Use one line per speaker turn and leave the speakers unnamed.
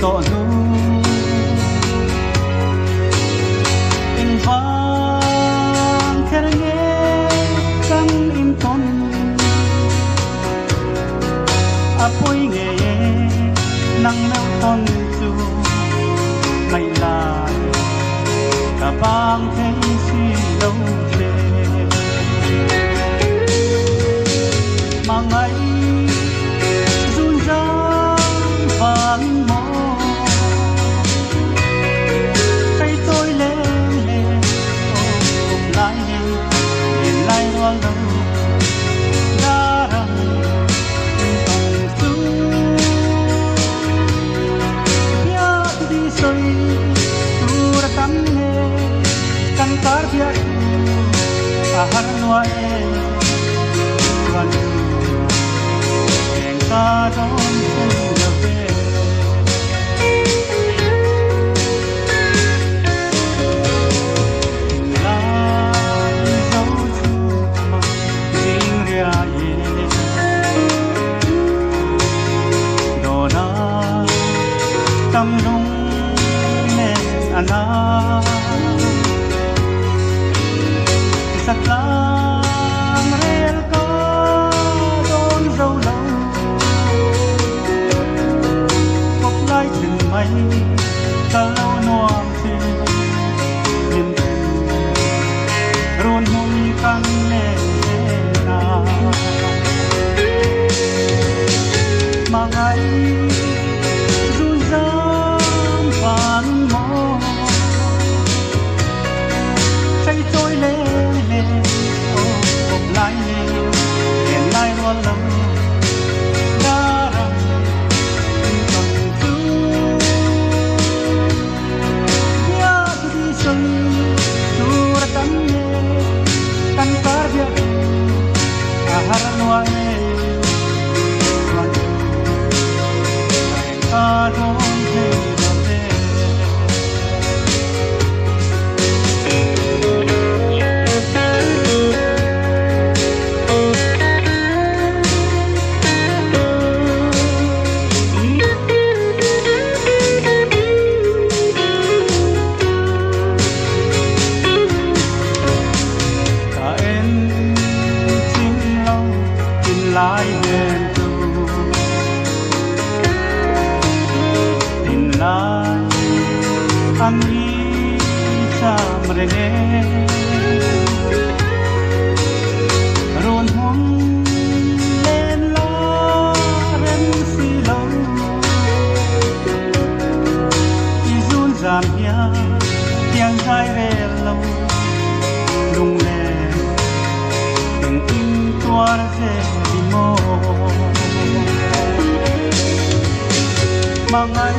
tọ du in vang kher nghe kan im ton apoi nghe nang nau ton chu ngày lại cả bang thấy si lâu về mà ngày run răng vang mơ cây tôi lên lên ôm lại liền lại loang lâu đã rằng tòng du ya đi soi tu ra cắm nghe căn tar biar ahar noe vanu yang ta don sendiri tâm rung lên anh sắt lang rel có đón dâu lâu cốc lai chừng mây ta lâu noam chi nhìn run hung căn lên na mà ngày vang mơ say trôi lên lên ôm lại lên liền lại luôn lắm đã rằng còn chú ya đi sân tu ra tắm nhé căn tar biar ahar noe ta don lại đền tu tin lại anh đi xa mà nghe run hung lên lo rem si lâu đi run giảm ya tiếng gai về lâu lung lên từng tin toa ra mà ngày